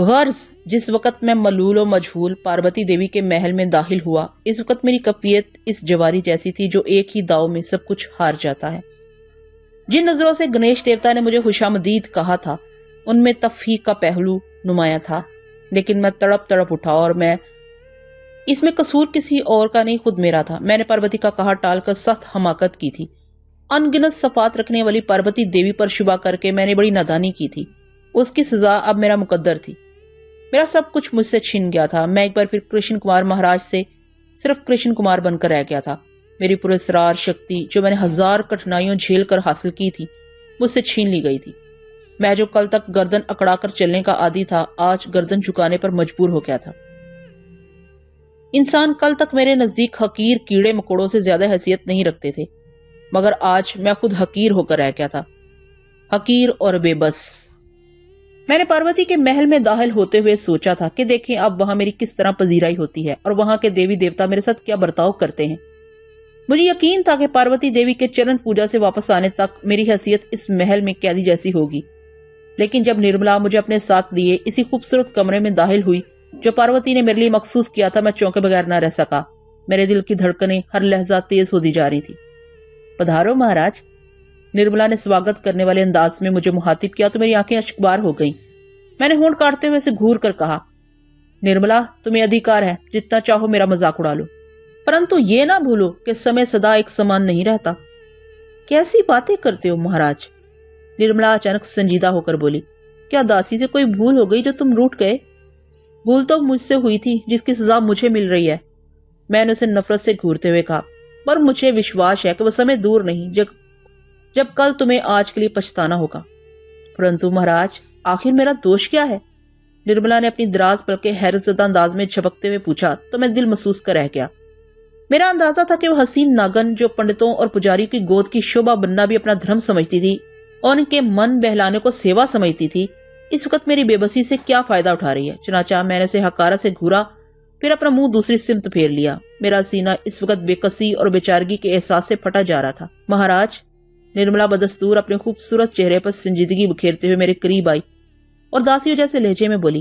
غرض جس وقت میں ملول و مجہول پاربتی دیوی کے محل میں داخل ہوا، اس وقت میری کیفیت اس جواری جیسی تھی جو ایک ہی داؤ میں سب کچھ ہار جاتا ہے۔ جن نظروں سے گنیش دیوتا نے مجھے خوشامدید کہا تھا ان میں تفریق کا پہلو نمایاں تھا، لیکن میں تڑپ تڑپ اٹھا اور میں اس میں قصور کسی اور کا نہیں، خود میرا تھا۔ میں نے پاربتی کا کہا ٹال کر سخت حماقت کی تھی۔ ان گنت صفات رکھنے والی پاربتی دیوی پر شبہ کر کے میں نے بڑی نادانی کی تھی۔ اس کی سزا اب میرا مقدر تھی۔ میرا سب کچھ مجھ سے چھن گیا تھا۔ میں ایک بار پھر کرشن کمار مہاراج سے صرف کرشن کمار بن کر رہ گیا تھا۔ میری پراسرار شکتی جو میں نے ہزار کٹھنائیوں جھیل کر حاصل کی تھی مجھ سے چھین لی گئی تھی۔ میں جو کل تک گردن اکڑا کر چلنے کا عادی تھا آج گردن جھکانے پر مجبور ہو گیا تھا۔ انسان کل تک میرے نزدیک حقیر کیڑے مکوڑوں سے زیادہ حیثیت نہیں رکھتے تھے، مگر آج میں خود حقیر ہو کر رہ گیا تھا، حقیر اور بے بس۔ میں نے پاروتی کے محل میں داخل ہوتے ہوئے سوچا تھا کہ دیکھیں اب وہاں میری کس طرح پذیرائی ہوتی ہے اور وہاں کے دیوی دیوتا میرے ساتھ کیا برتاؤ کرتے ہیں۔ مجھے یقین تھا کہ پاروتی دیوی کے چرن پوجا سے واپس آنے تک میری حیثیت اس محل میں قیدی جیسی ہوگی، لیکن جب نرملا مجھے اپنے ساتھ لیے اسی خوبصورت کمرے میں داخل ہوئی جو پاروتی نے میرے لیے مخصوص کیا تھا، میں چونکے بغیر نہ رہ سکا۔ میرے دل کی دھڑکنیں ہر لحظہ تیز ہوتی جا رہی تھی۔ پدھارو مہاراج، نرملا نے سواگت کرنے والے انداز میں مجھے مخاطب کیا تو میری آنکھیں اشکبار ہو گئیں۔ میں نے ہونٹ کاٹتے ہوئے اسے گھور کر کہا، نرملا تمہیں ادھیکار ہے جتنا چاہو میرا مذاق اڑا لو، پرنتو یہ نہ بھولو کہ سمے سدا ایک سمان نہیں رہتا۔ کیسی باتیں کرتے ہو مہاراج؟ نرملا اچانک سنجیدہ ہو کر بولی، کیا داسی سے کوئی بھول ہو گئی جو تم روٹھ گئے؟ بھول تو مجھ سے ہوئی تھی جس کی سزا مجھے مل رہی ہے، میں نے اسے نفرت سے گھورتے ہوئے کہا، پر مجھے وشواس ہے کہ وہ سمے دور نہیں جب کل تمہیں آج کے لیے پچھتانا ہوگا۔ پرنتو مہاراج آخر میرا دوش کیا ہے؟ نرملا نے اپنی دراز پلکیں حیرت زدہ انداز میں جھپکتے ہوئے پوچھا تو میں دل محسوس کر رہ گیا۔ میرا اندازہ تھا کہ وہ حسین ناگن جو پنڈتوں اور پجاری کی گود کی شوبھا بننا بھی اپنا دھرم سمجھتی تھی اور ان کے من بہلانے کو سیوا سمجھتی تھی، اس وقت میری بے بسی سے کیا فائدہ اٹھا رہی ہے۔ چنانچہ میں نے اسے حقارہ سے گھورا، پھر اپنا منہ دوسری سمت پھیر لیا۔ میرا سینہ اس وقت بے کسی اور بیچارگی کے احساس سے پھٹا جا رہا تھا۔ مہاراج، نرملا بدستور اپنے خوبصورت چہرے پر سنجیدگی بکھیرتے ہوئے میرے قریب آئی اور داسیوں جیسے لہجے میں بولی،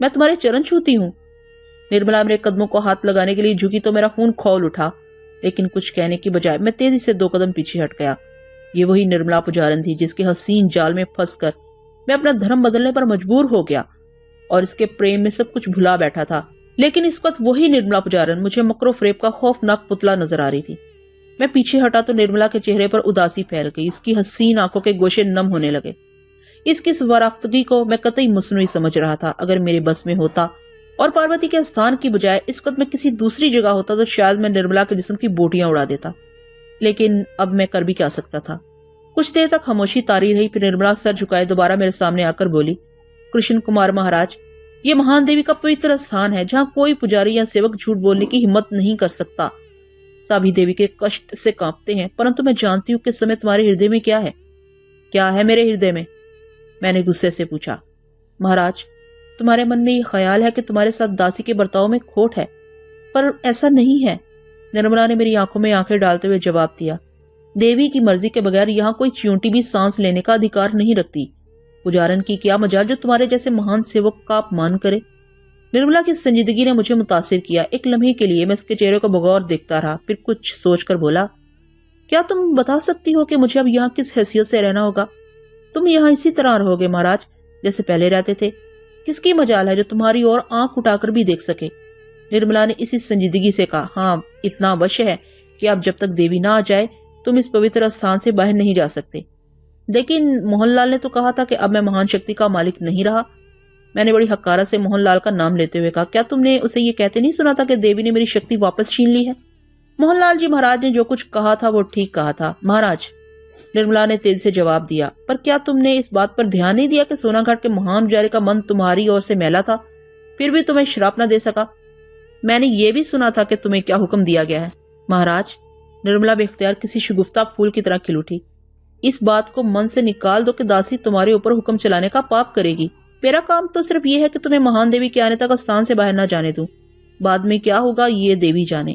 میں تمہارے چرن چھوتی ہوں۔ نرملا میرے قدموں کو ہاتھ لگانے کے لیے جھکی تو میرا خون کھول اٹھا، لیکن کچھ کہنے کی بجائے میں تیزی سے 2 قدم پیچھے ہٹ گیا۔ یہ وہی نرملا پجارن تھی جس کے حسین جال میں پھنس کر میں اپنا دھرم بدلنے پر مجبور ہو گیا اور اس کے پریم میں سب کچھ بھلا بیٹھا تھا، لیکن اس وقت وہی نرملا پجارن مجھے مکر و فریب کا خوفناک پتلا نظر آ رہی تھی۔ میں پیچھے ہٹا تو نرملا کے چہرے پر اداسی پھیل گئی، اس کی حسین آنکھوں کے گوشے نم ہونے لگے۔ اس کی سوارافتگی کو میں قطعی مصنوعی سمجھ رہا تھا۔ اگر میرے بس میں ہوتا اور پاروتی کے استھان کی بجائے اس وقت میں کسی دوسری جگہ ہوتا تو شاید میں نرملا کے جسم کی بوٹیاں اڑا دیتا، لیکن اب میں کر بھی کیا سکتا تھا۔ کچھ دیر تک خاموشی طاری رہی، پھر نرملا سر جھکائے دوبارہ میرے سامنے آ کر بولی، کرشن کمار مہاراج، یہ مہان دیوی کا پوتر استھان ہے جہاں کوئی پجاری یا سیوک جھوٹ بولنے کی ہمت نہیں کر سکتا۔ سبھی دیوی کے کشٹ سے کانپتے ہیں، پرنتو میں جانتی ہوں کہ سمے تمہارے ہردے میں کیا ہے۔ کیا ہے میرے ہردے میں؟ میں نے غصے سے پوچھا۔ مہاراج، تمہارے من میں یہ خیال ہے کہ تمہارے ساتھ داسی کے برتاؤ میں کھوٹ ہے، پر ایسا نہیں ہے۔ نرملا نے میری آنکھوں میں آنکھیں ڈالتے ہوئے جواب دیا، دیوی کی مرضی کے بغیر یہاں کوئی چیونٹی بھی سانس لینے کا ادھیکار نہیں رکھتی۔ پجارن کی کیا مجال جو تمہارے جیسے مہان سیوک کا اپمان کرے۔ نرملا کی سنجیدگی نے مجھے متاثر کیا۔ ایک لمحے کے لیے میں اس کے چہرے کو بغور دیکھتا رہا، پھر کچھ سوچ کر بولا، کیا تم بتا سکتی ہو کہ مجھے اب یہاں کس حیثیت سے رہنا ہوگا؟ تم یہاں اسی طرح رہو گے مہاراج جیسے پہلے رہتے تھے؟ کس کی مجال ہے جو تمہاری اور آنکھ اٹھا کر بھی دیکھ سکے؟ نرملا نے اسی سنجیدگی سے کہا، ہاں اتنا اوشیہ ہے کہ اب جب تک دیوی نہ آ جائے تم اس پوتر استھان سے باہر نہیں جا سکتے۔ لیکن موہن لال نے تو کہا تھا کہ اب میں مہان شکتی کا مالک نہیں رہا۔ میں نے بڑی حقارت سے موہن لال کا نام لیتے ہوئے کہا، کیا تم نے اسے یہ کہتے نہیں سنا تھا کہ دیوی نے میری شکتی واپس چھین لی ہے؟ موہن لال جی مہاراج نے جو کچھ کہا تھا وہ ٹھیک کہا تھا مہاراج، نرملا نے تیزی سے جواب دیا، پر کیا تم نے اس بات پر دھیان نہیں دیا کہ سونا گھاٹ کے مہان پجاری کا من تمہاری اور سے میلا تھا، پھر بھی تمہیں شراپ نہ دے سکا؟ میں نے یہ بھی سنا تھا کہ تمہیں کیا حکم دیا گیا ہے۔ مہاراج، نرملا بے اختیار کسی شگفتہ پھول کی طرح کھل اٹھی، اس بات کو من سے نکال دو کہ داسی تمہارے اوپر حکم چلانے کا پاپ کرے گی۔ میرا کام تو صرف یہ ہے کہ تمہیں مہان دیوی کے آنے تک استھان سے باہر نہ جانے دوں، بعد میں کیا ہوگا یہ دیوی جانے۔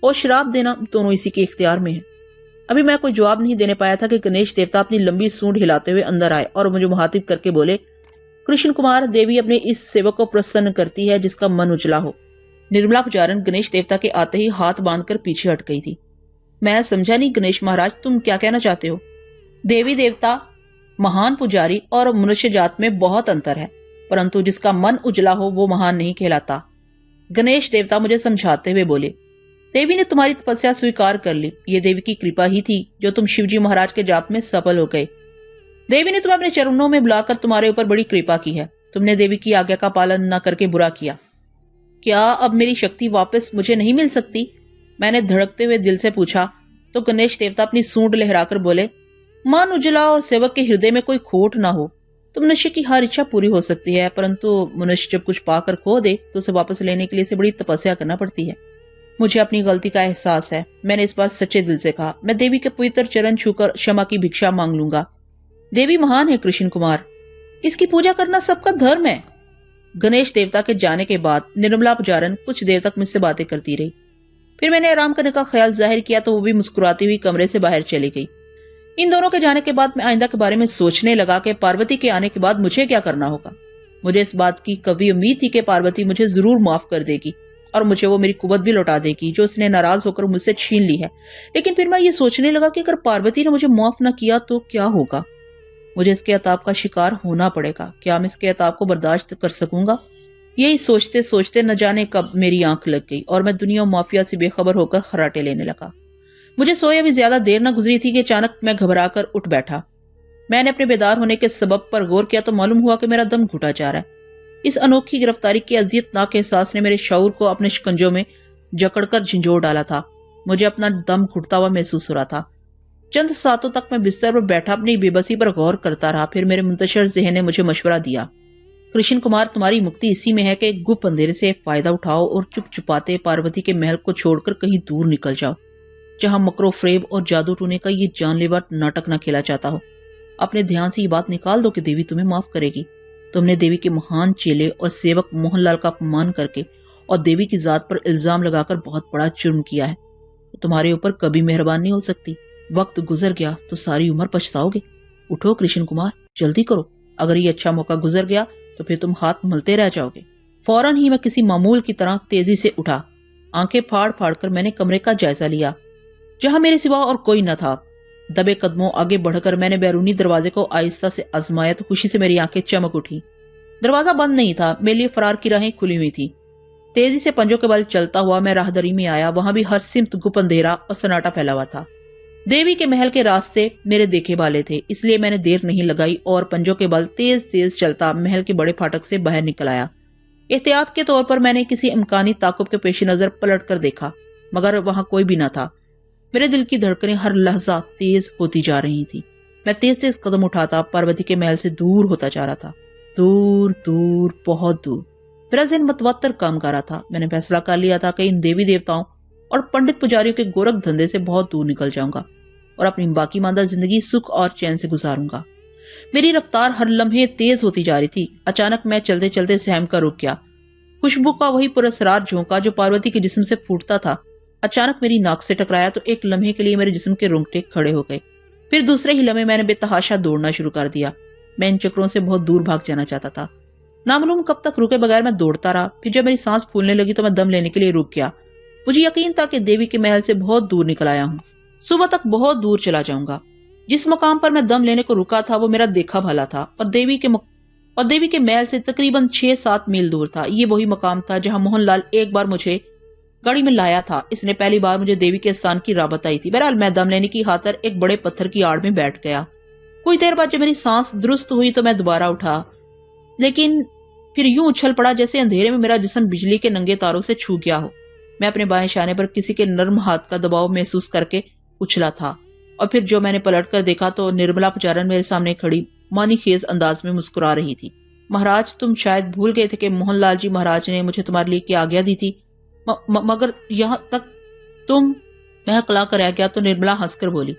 اور شراپ دینا دونوں اسی کے اختیار میں ہے۔ ابھی میں کوئی جواب نہیں دینے پایا تھا کہ گنیش دیوتا اپنی لمبی سونڈ ہلاتے ہوئے اندر آئے اور مجھے مخاطب کر کے بولے، کرشن کمار، دیوی اپنے اس سیوک کو پرسن کرتی ہے جس کا من اجلا ہو۔ نرملا پجارن گنیش دیوتا کے آتے ہی ہاتھ باندھ کر پیچھے ہٹ گئی تھی۔ میں سمجھا نہیں گنیش مہاراج، تم کیا کہنا چاہتے ہو؟ دیوی دیوتا، مہان پجاری اور منشیہ جات میں بہت انتر ہے، پرنتو جس کا من اجلا ہو وہ مہان نہیں کہلاتا۔ گنیش دیوتا مجھے سمجھاتے ہوئے بولے، دیوی نے تمہاری تپسیا سویکار کر لی، یہ دیوی کی کرپا ہی تھی جو تم شیو جی مہاراج کے جاپ میں سفل ہو گئے۔ دیوی نے تمہیں اپنے چرنوں میں بلا کر تمہارے اوپر بڑی کرپا کی ہے۔ تم نے دیوی کی آگیا کا پالن نہ کر کے برا کیا۔ کیا اب میری شکتی واپس مجھے نہیں مل سکتی؟ میں نے دھڑکتے ہوئے دل سے پوچھا تو گنیش دیوتا اپنی سونڈ لہرا کر بولے، مان اجلا اور سیوک کے ہردے میں کوئی کھوٹ نہ ہو، تو منشیہ کی ہر اچھا پوری ہو سکتی ہے، پرنتو منشیہ جب کچھ پا کر کھو دے تو اسے واپس لینے کے لیے اسے بڑی تپسیا کرنا پڑتی ہے۔ مجھے اپنی غلطی کا احساس ہے، میں نے اس بار سچے دل سے کہا۔ میں دیوی کے پوتر چرن چھو کر شما کی بھکشا مانگ لوں گا۔ دیوی مہان ہے کرشن کمار، اس کی پوجا کرنا سب کا دھرم ہے۔ گنیش دیوتا کے جانے کے بعد نرملا پجارن کچھ دیر تک مجھ سے باتیں کرتی رہی، پھر میں نے آرام کرنے کا خیال ظاہر کیا تو وہ بھی مسکراتی ہوئی کمرے سے باہر چلی گئی۔ ان دونوں کے جانے کے بعد میں آئندہ کے بارے میں سوچنے لگا کہ پاروتی کے آنے کے بعد مجھے کیا کرنا ہوگا۔ مجھے اس بات کی کبھی امید تھی کہ پاروتی مجھے ضرور معاف کر دے گی اور مجھے وہ میری قوت بھی لوٹا دے گی جو اس نے ناراض ہو کر مجھ سے چھین لی ہے، لیکن پھر میں یہ سوچنے لگا کہ اگر پاروتی نے مجھے معاف نہ کیا تو کیا ہوگا؟ مجھے اس کے عطاب کا شکار ہونا پڑے گا۔ کیا میں اس کے عطاب کو برداشت کر سکوں گا؟ یہی سوچتے سوچتے نہ جانے کب میری آنکھ لگ گئی اور میں دنیا و مافیا سے بے خبر ہو کر خراٹے لینے لگا۔ مجھے سویا بھی زیادہ دیر نہ گزری تھی کہ اچانک میں گھبرا کر اٹھ بیٹھا۔ میں نے اپنے بیدار ہونے کے سبب پر غور کیا تو معلوم ہوا کہ میرا دم گھٹا جا رہا ہے۔ اس انوکھی گرفتاری کے اذیت ناک احساس نے میرے شعور کو اپنے شکنجوں میں جکڑ کر جھنجھوڑ ڈالا تھا۔ مجھے اپنا دم گھٹتا ہوا محسوس ہو رہا تھا۔ چند ساتوں تک میں بستر پر بیٹھا اپنی بے بسی پر غور کرتا رہا، پھر میرے منتشر ذہن نے مجھے مشورہ دیا، کرشن کمار، تمہاری مکتی اسی میں ہے کہ گپ اندھیرے سے فائدہ اٹھاؤ اور چپ چپاتے پاروتی کے محل کو چھوڑ کر کہیں دور نکل جاؤ، جہاں مکر و فریب اور جادو ٹونے کا یہ جان لیوا ناٹک نہ کھیلا چاہتا ہو۔ اپنے دھیان سے یہ بات نکال دو کہ دیوی تمہیں معاف کرے گی۔ تم نے دیوی کے مہان چیلے اور سیوک موہن لال کا اپمان کر کے اور دیوی کی ذات پر الزام لگا کر بہت بڑا جرم کیا ہے، تمہارے اوپر کبھی مہربان نہیں ہو سکتی۔ وقت گزر گیا تو ساری عمر پچھتاؤ گے۔ اٹھو کرشن کمار، جلدی کرو، اگر یہ اچھا موقع گزر گیا تو پھر تم ہاتھ ملتے رہ جاؤ گے۔ فوراً ہی میں کسی معمول کی طرح تیزی سے اٹھا۔ آنکھیں پھاڑ پھاڑ کر میں نے کمرے کا جائزہ لیا، جہاں میرے سوا اور کوئی نہ تھا۔ دبے قدموں آگے بڑھ کر میں نے بیرونی دروازے کو آہستہ سے آزمایا تو خوشی سے میری آنکھیں چمک اٹھی۔ دروازہ بند نہیں تھا، میرے لیے فرار کی راہیں کھلی ہوئی تھی۔ تیزی سے پنجوں کے بل چلتا ہوا میں راہدری میں آیا، وہاں بھی ہر سمت گپ اندھیرا اور سناٹا پھیلا ہوا تھا۔ دیوی کے محل کے راستے میرے دیکھے والے تھے، اس لیے میں نے دیر نہیں لگائی اور پنجوں کے بل تیز تیز چلتا محل کے بڑے پھاٹک سے باہر نکل آیا۔ احتیاط کے طور پر میں نے کسی امکانی تعاقب کے پیش نظر پلٹ کر دیکھا، مگر وہاں کوئی بھی نہ تھا۔ میرے دل کی دھڑکنیں ہر لحظہ تیز ہوتی جا رہی تھی۔ میں تیز تیز قدم اٹھاتا پاروتی کے محل سے دور ہوتا جا رہا تھا، دور دور، بہت دور۔ میرا ذہن متوتر کام کر رہا تھا۔ میں نے فیصلہ کر لیا تھا کہ ان دیوی دیوتاؤں اور پنڈت پجاریوں کے گورکھ دھندے سے بہت دور نکل جاؤں گا اور اپنی باقی ماندہ زندگی سکھ اور چین سے گزاروں گا۔ میری رفتار ہر لمحے تیز ہوتی جا رہی تھی۔ اچانک میں چلتے چلتے سہم کر رک گیا۔ خوشبو کا وہی پراسرار جھونکا جو پاروتی کے جسم سے پھوٹتا تھا اچانک میری ناک سے ٹکرایا تو ایک لمحے کے لیے میرے جسم کے رونگٹے کھڑے ہو گئے، پھر دوسرے ہی لمحے میں نے بے تحاشا دوڑنا شروع کر دیا۔ میں ان چکروں سے بہت دور بھاگ جانا چاہتا تھا۔ نامعلوم کب تک رکے بغیر میں دوڑتا رہا، پھر جب میری سانس پھولنے لگی تو میں دم لینے کے لیے رک گیا۔ مجھے یقین تھا کہ دیوی کے محل سے بہت دور نکل آیا ہوں، صبح تک بہت دور چلا جاؤں گا۔ جس مقام پر میں دم لینے کو رکا تھا وہ میرا دیکھا بھالا تھا اور دیوی کے محل سے تقریباً 6-7 میل دور تھا۔ یہ وہی مقام تھا جہاں موہن لال ایک بار مجھے گاڑی میں لایا تھا۔ اس نے پہلی بار مجھے دیوی کے استان کی راہ بتائی تھی۔ بہرحال میں دم لینے کی خاطر ایک بڑے پتھر کی آڑ میں بیٹھ گیا۔ کچھ دیر بعد جب میری سانس درست ہوئی تو میں دوبارہ اٹھا، لیکن پھر یوں اچھل پڑا جیسے اندھیرے میں میرا جسم بجلی کے ننگے تاروں سے چھو گیا ہو۔ میں اپنے بائیں شانے پر کسی کے نرم ہاتھ کا دباؤ محسوس کر کے اچھلا تھا، اور پھر جو میں نے پلٹ کر دیکھا تو نرملا پجارن میرے سامنے کھڑی مانی خیز انداز میں مسکرا رہی تھی۔ مہاراج، تم شاید بھول گئے تھے کہ موہن لال جی مہاراج نے مجھے تمہارے لیے کیا آگیا دی تھی، مگر یہاں تک تم... میں ہکلا کر رہ گیا تو نرملا ہنس کر بولی،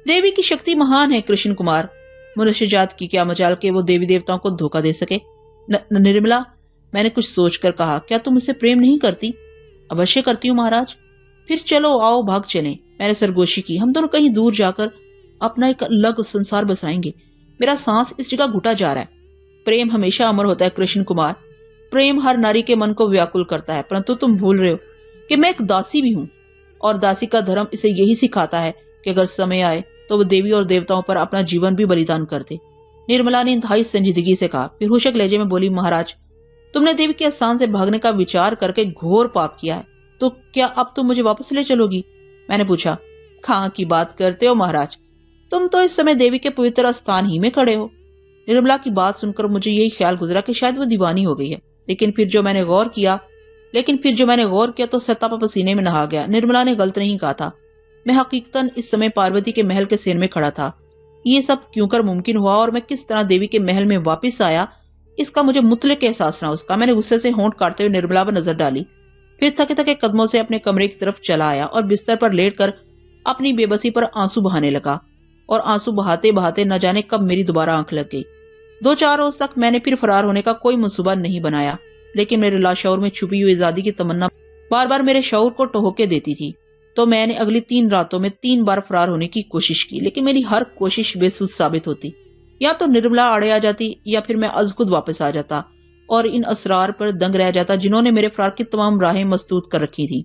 دیوی کی شکتی مہان ہے کرشن کمار، منشیہ جات کی کیا مجال کہ وہ دیوی دیوتاؤں کو دھوکہ دے سکے۔ نرملا، میں نے کچھ سوچ کر کہا، کیا تم اسے پریم نہیں کرتی؟ اوشیہ کرتی ہوں مہاراج۔ پھر چلو آؤ بھاگ چلیں، میں نے سرگوشی کی۔ ہم دونوں کہیں دور جا کر اپنا ایک الگ سنسار بسائیں گے۔ میرا سانس اس جگہ گھٹا جا رہا ہے۔ پریم ہمیشہ امر ہوتا ہے کرشن کمار، پریم ہر ناری کے من کو ویاکل کرتا ہے، پرنتو تم بھول رہے ہو کہ میں ایک داسی بھی ہوں، اور داسی کا دھرم اسے یہی سکھاتا ہے کہ اگر سمے آئے تو وہ دیوی اور دیوتاؤں پر اپنا جیون بھی بلیدان کر دے۔ نرملا نے انتہائی سنجیدگی سے کہا، پھر ہوشک لہجے میں بولی، مہاراج تم نے دیوی کے استھان سے بھاگنے کا وچار کر کے گھور پاپ کیا ہے، تو کیا اب تم مجھے واپس لے چلو گی؟ میں نے پوچھا۔ کہاں کی بات کرتے ہو مہاراج، تم تو اس سمے دیوی کے پوتر استھان ہی میں کھڑے ہو۔ نرملا کی بات سن کر مجھے یہی خیال گزرا کہ شاید وہ دیوانی ہو گئی ہے، لیکن پھر جو میں نے غور کیا تو سرتاپا پسینے میں نہا گیا۔ نرملا نے غلط نہیں کہا تھا، میں حقیقتاً اس سمے پاروتی کے محل کے سین میں کھڑا تھا۔ یہ سب کیوں کر ممکن ہوا اور میں کس طرح دیوی کے محل میں واپس آیا، اس کا مجھے مطلق احساس نہ اس کا۔ میں نے غصے سے ہونٹ کاٹتے ہوئے نرملا پر نظر ڈالی، پھر تھکے تھکے قدموں سے اپنے کمرے کی طرف چلا آیا اور بستر پر لیٹ کر اپنی بے بسی پر آنسو بہانے لگا، اور آنسو بہاتے بہاتے نہ جانے کب میری دوبارہ آنکھ لگ گئی۔ 2-4 روز تک میں نے پھر فرار ہونے کا کوئی منصوبہ نہیں بنایا، لیکن میرے لاشعور میں چھپی ہوئی آزادی کی تمنا بار بار میرے شعور کو ٹہوکے دیتی تھی۔ تو میں نے اگلی 3 راتوں میں 3 بار فرار ہونے کی کوشش کی، لیکن میری ہر کوشش بے سود ثابت ہوتی۔ یا تو نرملا آڑے آ جاتی یا پھر میں از خود واپس آ جاتا اور ان اسرار پر دنگ رہ جاتا جنہوں نے میرے فرار کی تمام راہیں مسدود کر رکھی تھی۔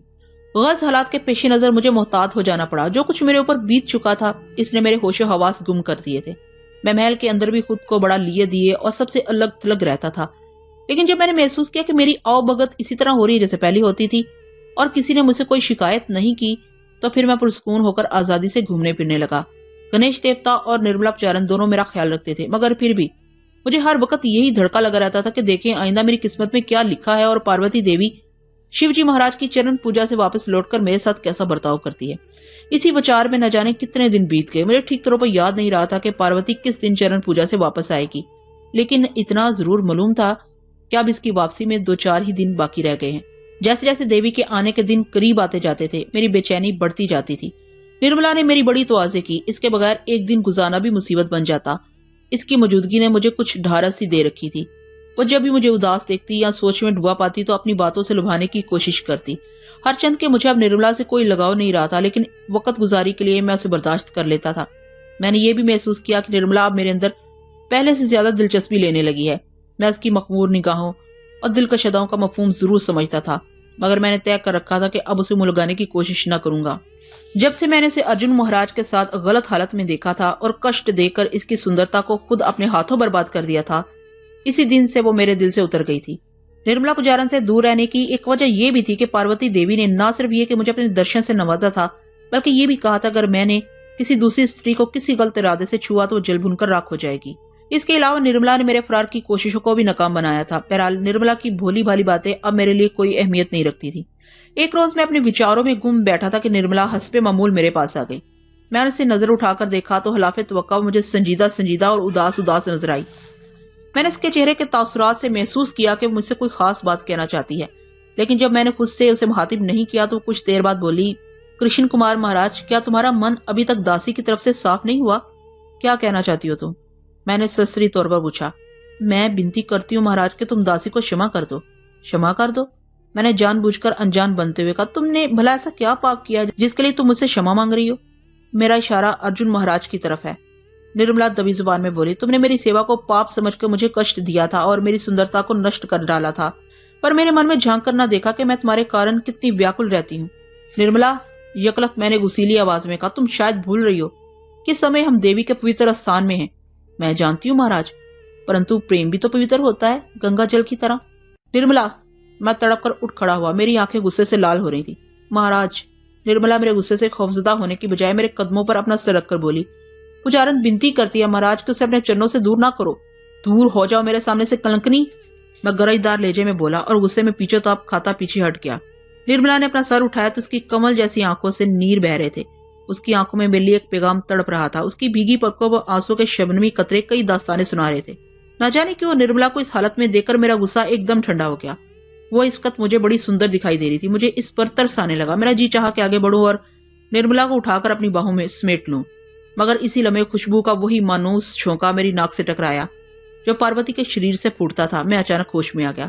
غلط حالات کے پیش نظر مجھے محتاط ہو جانا پڑا۔ جو کچھ میرے اوپر بیت چکا تھا اس نے میرے ہوش و حواس گم کر دیے تھے۔ میں محل کے اندر بھی خود کو بڑا لیے دیے اور سب سے الگ تھلگ رہتا تھا، لیکن جب میں نے محسوس کیا کہ میری آؤ بھگت اسی طرح ہو رہی ہے جیسے پہلی ہوتی تھی اور کسی نے مجھ سے کوئی شکایت نہیں کی، تو پھر میں پرسکون ہو کر آزادی سے گھومنے پھرنے لگا۔ گنیش دیوتا اور نرملا پچارن دونوں میرا خیال رکھتے تھے، مگر پھر بھی مجھے ہر وقت یہی دھڑکا لگا رہتا تھا کہ دیکھیں آئندہ میری قسمت میں کیا لکھا ہے اور پاروتی دیوی شیو جی مہاراج کی چرن پوجا سے واپس لوٹ کر میرے ساتھ کیسا برتاؤ کرتی ہے۔ اسی وچار میں نہ جانے کتنے دن بیت گئے۔ مجھے ٹھیک طرح پر یاد نہیں رہا تھا کہ پاروتی کس دن چرن پوجا سے واپس آئے گی، لیکن اتنا ضرور معلوم تھا کہ اب اس کی واپسی میں 2-4 ہی دن باقی رہ گئے ہیں۔ جیسے جیسے دیوی کے آنے کے دن قریب آتے جاتے تھے میری بے چینی بڑھتی جاتی تھی۔ نرملا نے میری بڑی توازے کی، اس کے بغیر ایک دن گزارنا بھی مصیبت بن جاتا۔ اس کی موجودگی نے مجھے کچھ ڈھارس سی دے رکھی تھی۔ وہ جب بھی مجھے اداس دیکھتی یا سوچ میں ڈوبا پاتی تو اپنی باتوں سے لبھانے کی کوشش کرتی۔ ہر چند کہ مجھے اب نرملا سے کوئی لگاؤ نہیں رہا تھا، لیکن وقت گزاری کے لیے میں اسے برداشت کر لیتا تھا۔ میں نے یہ بھی محسوس کیا کہ نرملا اب میرے اندر پہلے سے زیادہ دلچسپی لینے لگی ہے۔ میں اس کی مخمور نگاہوں اور دلکش اداؤں کا مفہوم ضرور سمجھتا تھا، مگر میں نے طے کر رکھا تھا کہ اب اسے منہ لگانے کی کوشش نہ کروں گا۔ جب سے میں نے اسے ارجن مہاراج کے ساتھ غلط حالت میں دیکھا تھا اور کشٹ دے کر اس کی سندرتا کو خود اپنے ہاتھوں برباد کر دیا تھا، اسی دن سے وہ میرے دل سے اتر گئی تھی۔ نرملا پجارن سے دور رہنے کی ایک وجہ یہ بھی تھی کہ پاروتی دیوی نے نہ صرف یہ کہ مجھے اپنے درشن سے نوازا تھا، بلکہ یہ بھی کہا تھا اگر میں نے کسی دوسری استری کو کسی غلط ارادے سے چھوا تو وہ جل بھن کر راکھ ہو جائے گی۔ اس کے علاوہ نرملا نے میرے فرار کی کوششوں کو بھی ناکام بنایا تھا۔ بہرحال نرملا کی بھولی بھالی باتیں اب میرے لیے کوئی اہمیت نہیں رکھتی تھی۔ ایک روز میں اپنے وچاروں میں گم بیٹھا تھا کہ نرملا حسب معمول میرے پاس آ گئی۔ میں نے اسے نظر اٹھا کر دیکھا تو خلاف توقع مجھے سنجیدہ اور اداس نظر آئی۔ میں نے اس کے چہرے کے تاثرات سے محسوس کیا کہ مجھ سے کوئی خاص بات کہنا چاہتی ہے، لیکن جب میں نے خود سے اسے مخاطب نہیں کیا تو کچھ دیر بعد بولی، کرشن کمار مہاراج، کیا تمہارا من ابھی تک داسی کی طرف سے صاف نہیں ہوا؟ کیا کہنا چاہتی ہو تم؟ میں نے سسری طور پر پوچھا۔ میں بنتی کرتی ہوں مہاراج کہ تم داسی کو شمع کر دو۔ شمع کر دو؟ میں نے جان بوجھ کر انجان بنتے ہوئے کہا، تم نے بھلا ایسا کیا پاپ کیا جس کے لیے تم مجھ سے شمع مانگ رہی ہو؟ میرا اشارہ ارجن مہاراج کی طرف ہے۔ نرملا دبی زبان میں بولی، تم نے میری سیوا کو پاپ سمجھ کر مجھے کشٹ دیا تھا اور میری سندرتا کو نشٹ کر ڈالا تھا، پر میرے من میں جھانک کر نہ دیکھا کہ میں تمہارے کارن کتنی ویاکل رہتی ہوں۔ نرملا، یکلخت میں نے غصیلی آواز میں کہا، تم شاید بھول رہی ہو کہ سمے ہم دیوی کے پوتر استھان میں ہیں۔ میں جانتی ہوں مہاراج، پرنتو پریم بھی تو پوتر ہوتا ہے، گنگا جل کی طرح۔ نرملا، میں تڑپ کر اٹھ کھڑا ہوا، میری آنکھیں غصے سے لال ہو رہی تھی۔ مہاراج، نرملا میرے غصے سے خوفزدہ ہونے کی بجائے میرے قدموں پر اپنا سر رکھ کر بولی، پجارن بنتی کرتی ہے مہاراج کہ اسے اپنے چرنوں سے دور نہ کرو، دور ہو جاؤ میرے سامنے سے کلنکنی۔ میں گرجدار لہجے میں بولا اور غصے میں پیچھے تاپ کھاتا پیچھے ہٹ گیا۔ نرملا نے اپنا سر اٹھایا تو اس کی کمل جیسی آنکھوں سے نیر بہ رہے تھے۔ اس کی آنکھوں میں میرے لیے ایک پیغام تڑپ رہا تھا۔ اس کی بھیگی پلکوں پر آنسوں کے شبنمی قطرے کئی داستانیں سنا رہے تھے۔ نہ جانے کیوں نرملا کو اس حالت میں دیکھ کر میرا غصہ ایک دم ٹھنڈا ہو گیا۔ وہ اس وقت مجھے بڑی سندر دکھائی دے رہی تھی۔ مجھے اس پر ترس آنے لگا۔ میرا جی چاہا کہ آگے بڑھوں اور نرملا کو اٹھا کر اپنی باہوں میں سمیٹ لوں، مگر اسی لمحے خوشبو کا وہی مانوس چھونکا میری ناک سے ٹکرایا جو پاروتی کے شریر سے پھوٹتا تھا۔ میں اچانک ہوش میں آ گیا۔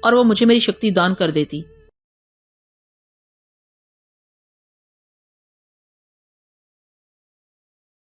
اور وہ مجھے میری شکتی دان کر دیتی۔